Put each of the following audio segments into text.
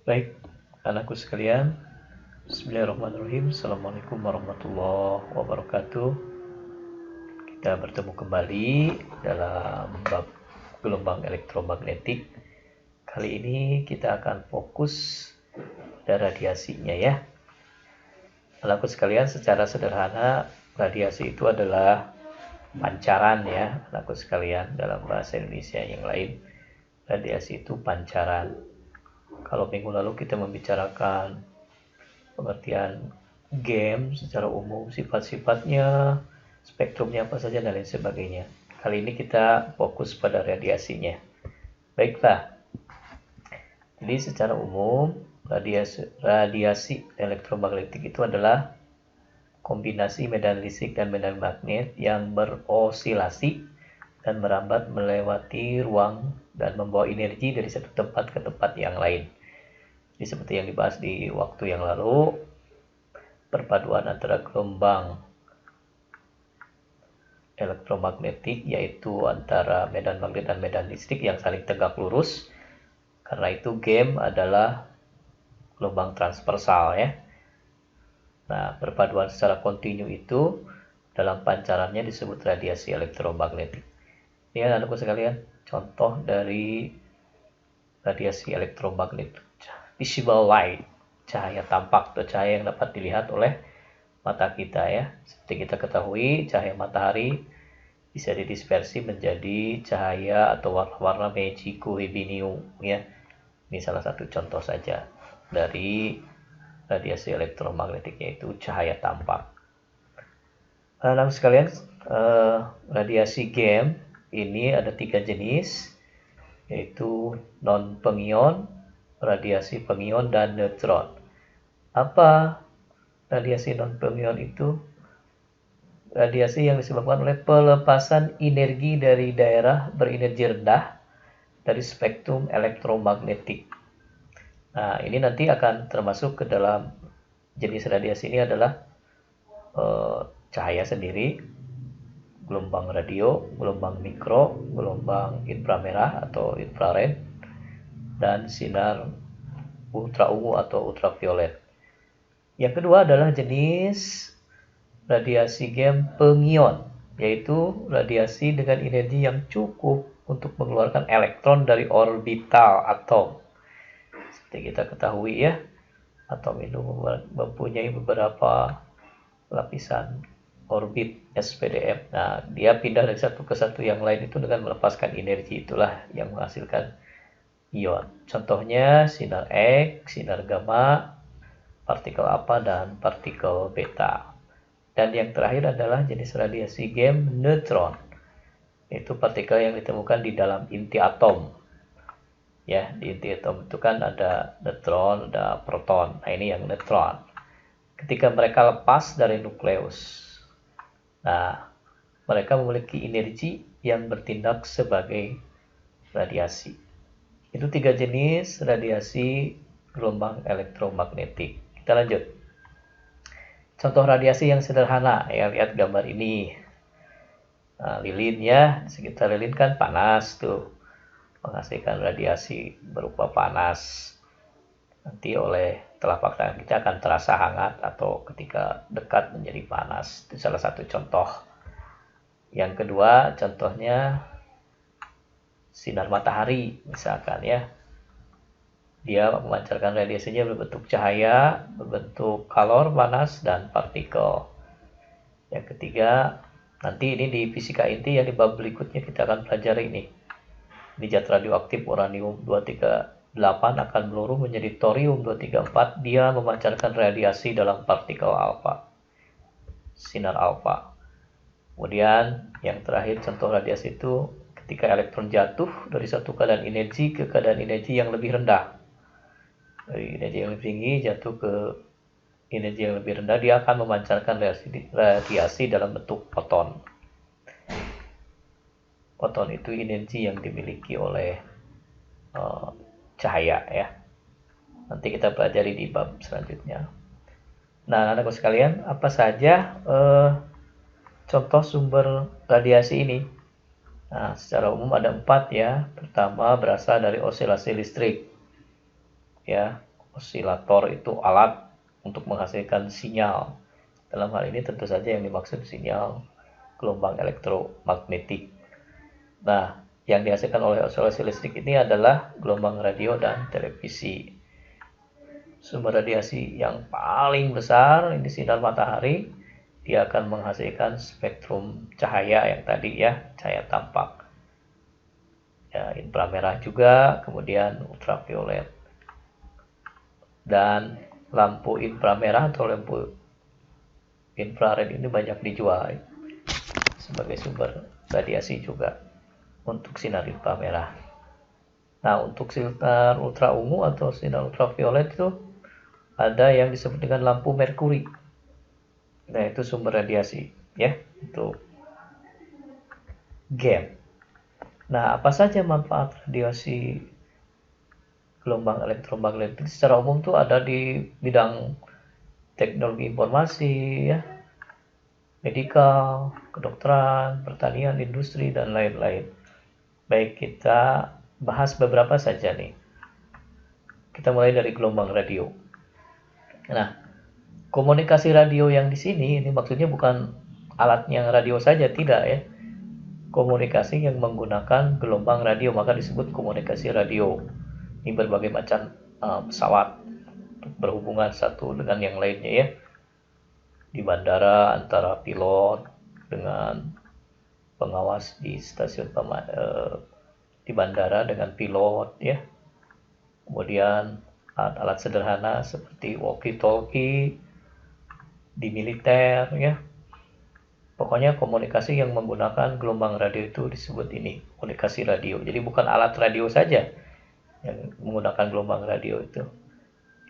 Baik, anakku sekalian, Bismillahirrahmanirrahim. Assalamualaikum warahmatullahi wabarakatuh. Kita bertemu kembali dalam bab gelombang elektromagnetik. Kali ini kita akan fokus pada radiasinya ya. Anakku sekalian, secara sederhana, radiasi itu adalah pancaran ya, anakku sekalian, dalam bahasa Indonesia yang lain. Radiasi itu pancaran. Kalau minggu lalu kita membicarakan pengertian game secara umum, sifat-sifatnya, spektrumnya apa saja dan lain sebagainya. Kali ini kita fokus pada radiasinya. Baiklah, jadi secara umum radiasi elektromagnetik itu adalah kombinasi medan listrik dan medan magnet yang berosilasi dan merambat melewati ruang dan membawa energi dari satu tempat ke tempat yang lain. Jadi seperti yang dibahas di waktu yang lalu, perpaduan antara gelombang elektromagnetik yaitu antara medan magnet dan medan listrik yang saling tegak lurus. Karena itu game adalah gelombang transversal ya. Nah, perpaduan secara kontinu itu dalam pancarannya disebut radiasi elektromagnetik. Ini anakku sekalian, contoh dari radiasi elektromagnetik. Visible light, cahaya tampak atau cahaya yang dapat dilihat oleh mata kita ya. Seperti kita ketahui, cahaya matahari bisa didispersi menjadi cahaya atau warna-warna magico hibinium ya. Ini salah satu contoh saja dari radiasi elektromagnetik, yaitu cahaya tampak. Nah, sekalian, radiasi game ini ada 3 jenis, yaitu non pengion, radiasi pengion, dan neutron. Apa radiasi non pengion itu? Radiasi yang disebabkan oleh pelepasan energi dari daerah berenergi rendah dari spektrum elektromagnetik. Nah, ini nanti akan termasuk ke dalam jenis radiasi ini adalah cahaya sendiri, gelombang radio, gelombang mikro, gelombang inframerah atau infrared, dan sinar ultra ungu atau ultraviolet. Yang kedua adalah jenis radiasi game pengion, yaitu radiasi dengan energi yang cukup untuk mengeluarkan elektron dari orbital atom. Seperti kita ketahui ya, atom itu mempunyai beberapa lapisan orbit SPDF. Nah, dia pindah dari satu ke satu yang lain itu dengan melepaskan energi, itulah yang menghasilkan ion. Contohnya sinar X, sinar gamma, partikel alpha, dan partikel beta. Dan yang terakhir adalah jenis radiasi game neutron, yaitu partikel yang ditemukan di dalam inti atom. Ya, di inti atom itu kan ada neutron, ada proton. Nah, ini yang neutron. Ketika mereka lepas dari nukleus, nah, mereka memiliki energi yang bertindak sebagai radiasi. Itu 3 jenis radiasi gelombang elektromagnetik. Kita lanjut. Contoh radiasi yang sederhana, ya lihat gambar ini. Nah, lilin ya, di sekitar lilin kan panas tuh, menghasilkan radiasi berupa panas. Nanti oleh telapak tangan kita akan terasa hangat atau ketika dekat menjadi panas. Itu salah satu contoh. Yang kedua, contohnya sinar matahari misalkan ya. Dia memancarkan radiasinya berbentuk cahaya, berbentuk kalor, panas, dan partikel. Yang ketiga, nanti ini di fisika inti ya, di bab berikutnya kita akan pelajari ini. Di zat radioaktif uranium 238 akan meluruh menjadi thorium 234. Dia memancarkan radiasi dalam partikel alfa, sinar alfa. Kemudian yang terakhir contoh radiasi itu ketika elektron jatuh dari satu keadaan energi ke keadaan energi yang lebih rendah. Dari energi yang lebih tinggi jatuh ke energi yang lebih rendah, dia akan memancarkan radiasi dalam bentuk foton. Foton itu energi yang dimiliki oleh cahaya ya. Nanti kita pelajari di bab selanjutnya. Nah, anak-anak sekalian, apa saja contoh sumber radiasi ini? Nah, secara umum ada 4 ya. Pertama berasal dari osilasi listrik. Ya, osilator itu alat untuk menghasilkan sinyal. Dalam hal ini tentu saja yang dimaksud sinyal gelombang elektromagnetik. Nah, yang dihasilkan oleh oscillasi listrik ini adalah gelombang radio dan televisi. Sumber radiasi yang paling besar ini sinar matahari, dia akan menghasilkan spektrum cahaya yang tadi ya, cahaya tampak. Ya, inframerah juga, kemudian ultraviolet. Dan lampu inframerah atau lampu infrared ini banyak dijual sebagai sumber radiasi juga untuk sinar inframerah. Nah, untuk sinar ultra ungu atau sinar ultraviolet itu ada yang disebut dengan lampu merkuri. Nah, itu sumber radiasi ya untuk game. Nah, apa saja manfaat radiasi gelombang elektromagnetik? Secara umum tuh ada di bidang teknologi informasi ya, medikal, kedokteran, pertanian, industri, dan lain-lain. Baik, kita bahas beberapa saja nih. Kita mulai dari gelombang radio. Nah, komunikasi radio yang di sini ini maksudnya bukan alatnya radio saja, tidak ya. Komunikasi yang menggunakan gelombang radio maka disebut komunikasi radio. Ini berbagai macam pesawat untuk berhubungan satu dengan yang lainnya ya. Di bandara antara pilot dengan pengawas di stasiun di bandara dengan pilot ya. Kemudian alat-alat sederhana seperti walkie-talkie di militer ya. Pokoknya komunikasi yang menggunakan gelombang radio itu disebut ini komunikasi radio. Jadi bukan alat radio saja yang menggunakan gelombang radio itu.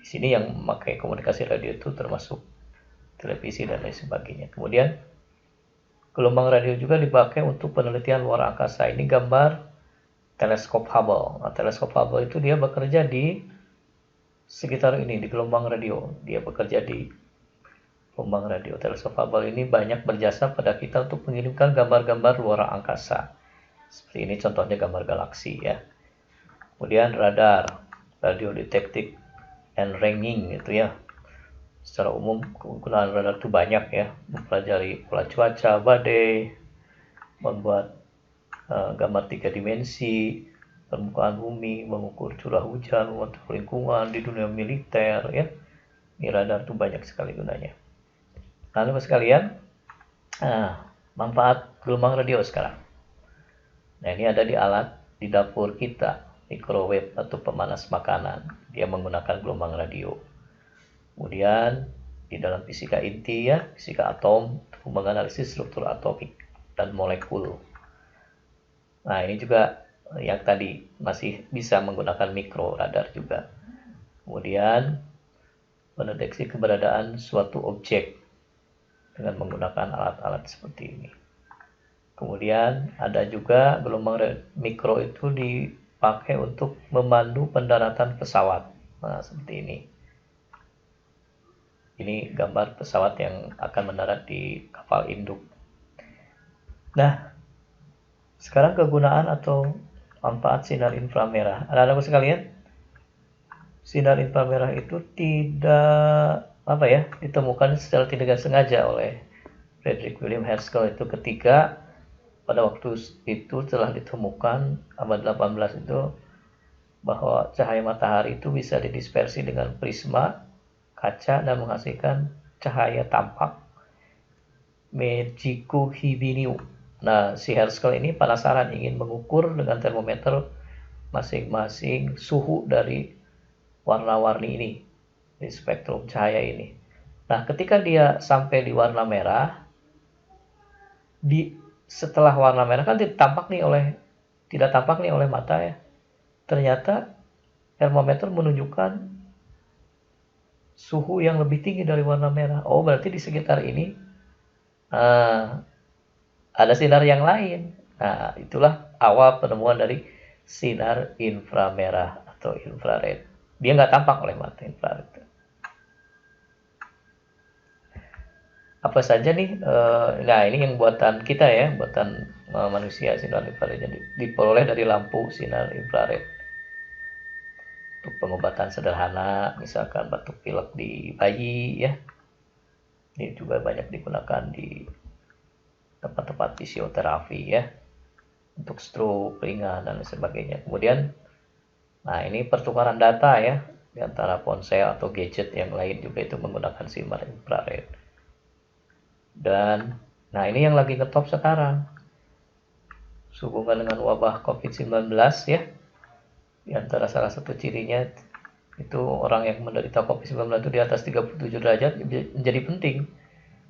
Di sini yang memakai komunikasi radio itu termasuk televisi dan lain sebagainya. Kemudian gelombang radio juga dipakai untuk penelitian luar angkasa. Ini gambar teleskop Hubble. Nah, teleskop Hubble itu dia bekerja di sekitar ini, di gelombang radio. Dia bekerja di gelombang radio. Teleskop Hubble ini banyak berjasa pada kita untuk mengirimkan gambar-gambar luar angkasa. Seperti ini contohnya gambar galaksi ya. Kemudian radar, radio detecting and ranging itu ya. Secara umum kegunaan radar itu banyak ya, mempelajari pola cuaca, badai, membuat gambar 3 dimensi, permukaan bumi, mengukur curah hujan, mengatur lingkungan di dunia militer ya. Ini radar itu banyak sekali gunanya. Nah, teman sekalian, manfaat gelombang radio sekarang. Nah, ini ada di alat di dapur kita, microwave atau pemanas makanan. Dia menggunakan gelombang radio. Kemudian di dalam fisika inti ya, fisika atom untuk menganalisis struktur atomik dan molekul. Nah, ini juga yang tadi masih bisa menggunakan mikro radar juga. Kemudian mendeteksi keberadaan suatu objek dengan menggunakan alat-alat seperti ini. Kemudian ada juga gelombang mikro itu dipakai untuk memandu pendaratan pesawat. Nah, seperti ini. Ini gambar pesawat yang akan mendarat di kapal induk. Nah, sekarang kegunaan atau manfaat sinar inframerah. Anak-anakku sekalian, sinar inframerah itu tidak ditemukan secara tidak sengaja oleh Frederick William Herschel itu ketika pada waktu itu telah ditemukan abad 18 itu bahwa cahaya matahari itu bisa didispersi dengan prisma kaca dan menghasilkan cahaya tampak Mejiku Hibiniu. Nah, si Herschel ini penasaran ingin mengukur dengan termometer masing-masing suhu dari warna-warni ini, di spektrum cahaya ini. Nah, ketika dia sampai di warna merah, setelah warna merah kan tidak tampak nih oleh mata ya. Ternyata termometer menunjukkan suhu yang lebih tinggi dari warna merah. Oh, berarti di sekitar ini ada sinar yang lain. Nah, itulah awal penemuan dari sinar inframerah atau infrared. Dia nggak tampak oleh mata infrared. Apa saja nih? Nah, ini yang buatan kita ya, buatan manusia. Sinar infrared diperoleh dari lampu sinar infrared. untuk pengobatan sederhana, misalkan batuk pilek di bayi ya. Ini juga banyak digunakan di tempat-tempat fisioterapi ya, untuk stroke ringan dan sebagainya. Kemudian, nah ini pertukaran data ya, di antara ponsel atau gadget yang lain juga itu menggunakan sinar infrared. Dan, nah ini yang lagi ngetop sekarang, sehubungan dengan wabah COVID-19 ya. Di antara salah satu cirinya itu orang yang menderita COVID-19 itu di atas 37 derajat menjadi penting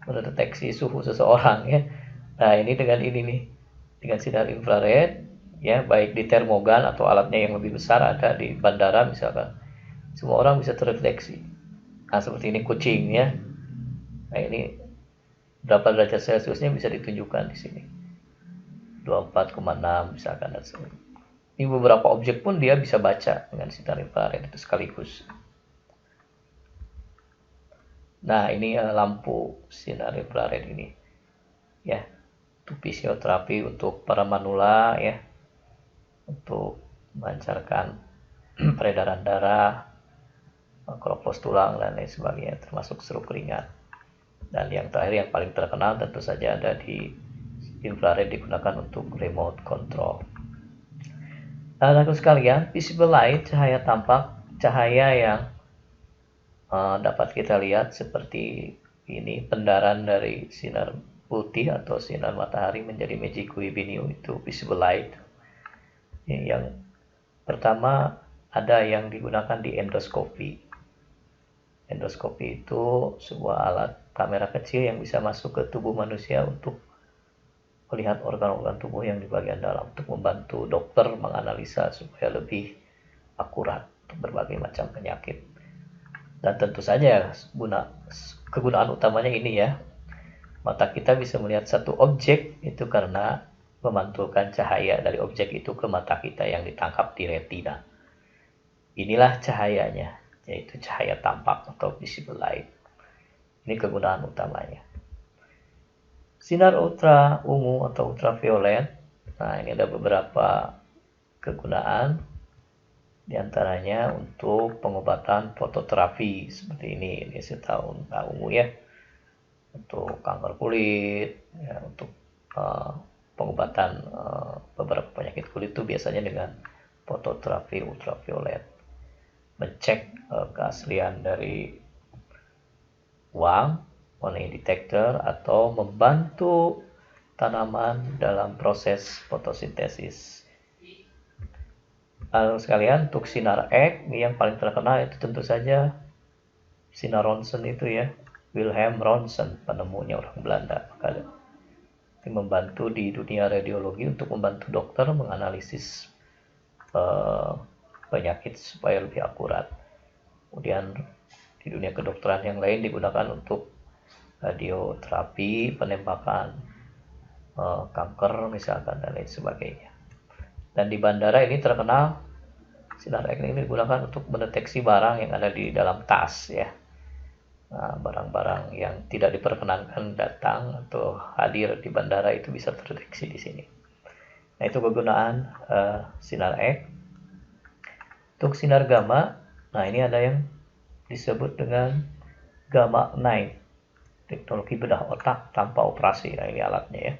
mendeteksi suhu seseorang ya. Nah ini dengan ini nih, dengan sinar infrared ya, baik di termogan atau alatnya yang lebih besar ada di bandara misalkan, semua orang bisa terdeteksi. Nah seperti ini kucing ya. Nah ini berapa derajat Celciusnya bisa ditunjukkan di sini. 24,6 misalkan. Ini beberapa objek pun dia bisa baca dengan sinar infrared itu sekaligus. Nah ini lampu sinar infrared ini ya, untuk fisioterapi untuk para manula ya, untuk melancarkan peredaran darah, keropos tulang dan lain sebagainya, termasuk stroke ringan. Dan yang terakhir yang paling terkenal tentu saja ada di infrared, digunakan untuk remote control. Nah, teman-teman sekalian, visible light, cahaya tampak, cahaya yang dapat kita lihat seperti ini, pendaran dari sinar putih atau sinar matahari menjadi magic UV beam, itu visible light. Yang pertama ada yang digunakan di endoskopi. Endoskopi itu sebuah alat kamera kecil yang bisa masuk ke tubuh manusia untuk melihat organ-organ tubuh yang di bagian dalam, untuk membantu dokter menganalisa supaya lebih akurat untuk berbagai macam penyakit. Dan tentu saja kegunaan utamanya ini ya, mata kita bisa melihat satu objek itu karena memantulkan cahaya dari objek itu ke mata kita yang ditangkap di retina. Inilah cahayanya, yaitu cahaya tampak atau visible light. Ini kegunaan utamanya. Sinar ultra ungu atau ultraviolet. Nah, ini ada beberapa kegunaan. Di antaranya untuk pengobatan fototerapi seperti ini. Ini saya tahu ungu ya. Untuk kanker kulit, ya, untuk pengobatan beberapa penyakit kulit itu biasanya dengan fototerapi ultraviolet. Mencek keaslian dari uang, warning detector, atau membantu tanaman dalam proses fotosintesis. Lalu sekalian, untuk sinar X yang paling terkenal itu tentu saja sinar Ronsen itu ya, Wilhelm Ronsen, penemunya orang Belanda. Maka ini membantu di dunia radiologi untuk membantu dokter menganalisis penyakit supaya lebih akurat. Kemudian di dunia kedokteran yang lain digunakan untuk radioterapi, penembakan kanker misalkan dan lain sebagainya. Dan di bandara ini terkenal sinar X ini digunakan untuk mendeteksi barang yang ada di dalam tas ya. Nah, barang-barang yang tidak diperkenankan datang atau hadir di bandara itu bisa terdeteksi di sini. Nah, itu kegunaan sinar X. Untuk sinar gamma, nah ini ada yang disebut dengan gamma knife, teknologi bedah otak tanpa operasi. Nah, ini alatnya ya,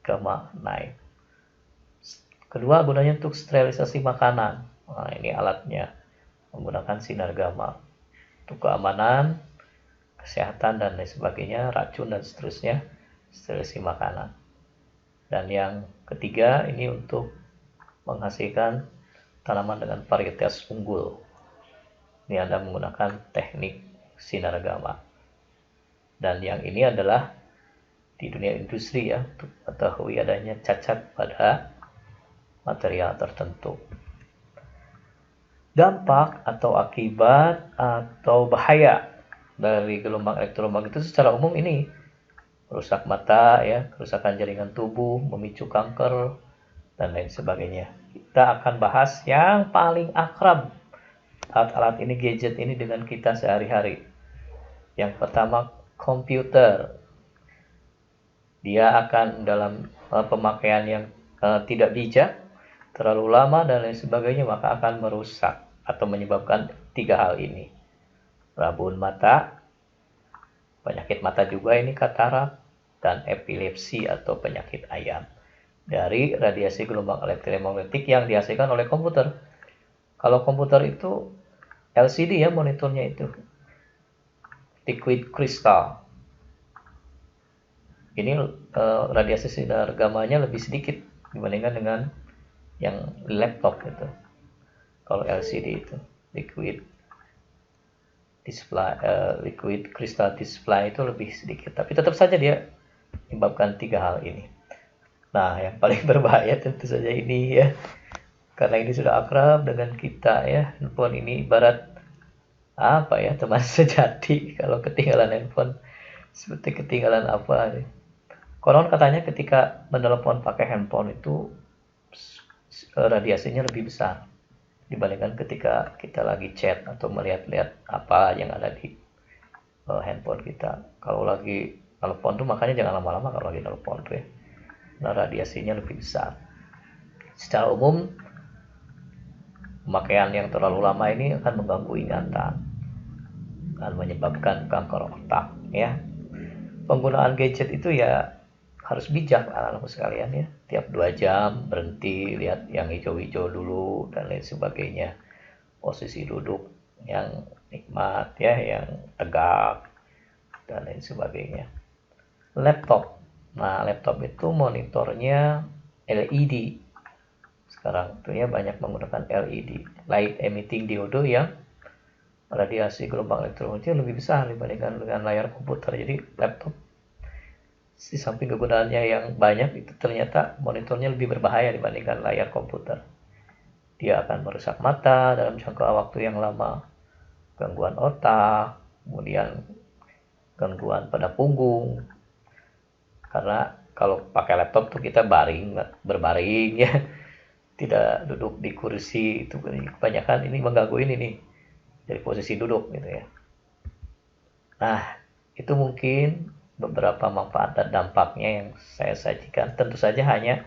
gamma knife. Kedua, gunanya untuk sterilisasi makanan. Nah, ini alatnya menggunakan sinar gamma untuk keamanan, kesehatan dan lain sebagainya, racun dan seterusnya, sterilisasi makanan. Dan yang ketiga ini untuk menghasilkan tanaman dengan varietas unggul. Ini Anda menggunakan teknik sinar gamma. Dan yang ini adalah di dunia industri ya, untuk mengetahui adanya cacat pada material tertentu. Dampak atau akibat atau bahaya dari gelombang elektromagnetik itu secara umum ini merusak mata ya, kerusakan jaringan tubuh, memicu kanker dan lain sebagainya. Kita akan bahas yang paling akrab alat-alat ini, gadget ini dengan kita sehari-hari. Yang pertama, komputer. Dia akan dalam pemakaian yang tidak bijak, terlalu lama dan lain sebagainya, maka akan merusak atau menyebabkan 3 hal ini. Rabun mata, penyakit mata juga ini katarak, dan epilepsi atau penyakit ayam dari radiasi gelombang elektromagnetik yang dihasilkan oleh komputer. Kalau komputer itu LCD ya, monitornya itu liquid crystal. Ini radiasi sinar gamanya lebih sedikit dibandingkan dengan yang laptop itu. Kalau LCD itu liquid display, liquid crystal display itu lebih sedikit, tapi tetap saja dia menyebabkan 3 hal ini. Nah, yang paling berbahaya tentu saja ini ya, karena ini sudah akrab dengan kita ya. Handphone ini ibarat apa ya, teman sejati. Kalau ketinggalan handphone seperti ketinggalan apa. Konon katanya ketika menelepon pakai handphone itu radiasinya lebih besar dibandingkan ketika kita lagi chat atau melihat-lihat apa yang ada di handphone kita. Kalau lagi telepon tuh makanya jangan lama-lama kalau lagi telepon tuh ya. Nah, radiasinya lebih besar. Secara umum pemakaian yang terlalu lama ini akan mengganggu ingatan dan menyebabkan kanker otak ya. Penggunaan gadget itu ya harus bijak anak-anakku sekalian ya. Tiap 2 jam berhenti, lihat yang hijau-hijau dulu dan lain sebagainya. Posisi duduk yang nikmat ya, yang tegak dan lain sebagainya. Laptop. Nah, laptop itu monitornya LED. Sekarang tentunya banyak menggunakan LED, light emitting diode, yang radiasi gelombang elektromagnetik lebih besar dibandingkan dengan layar komputer. Jadi laptop di samping kegunaannya yang banyak, itu ternyata monitornya lebih berbahaya dibandingkan layar komputer. Dia akan merusak mata dalam jangka waktu yang lama, gangguan otak, kemudian gangguan pada punggung. Karena kalau pakai laptop tuh kita berbaring ya, tidak duduk di kursi. Itu kebanyakan ini mengganggu ini nih dari posisi duduk gitu ya. Nah, itu mungkin beberapa manfaat dan dampaknya yang saya sajikan. Tentu saja hanya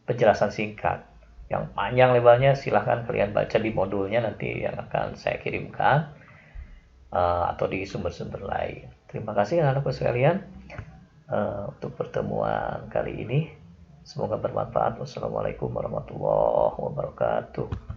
penjelasan singkat. Yang panjang lebarnya silahkan kalian baca di modulnya nanti yang akan saya kirimkan atau di sumber-sumber lain. Terima kasih anak-anakku sekalian untuk pertemuan kali ini. Semoga bermanfaat. Wassalamualaikum warahmatullahi wabarakatuh.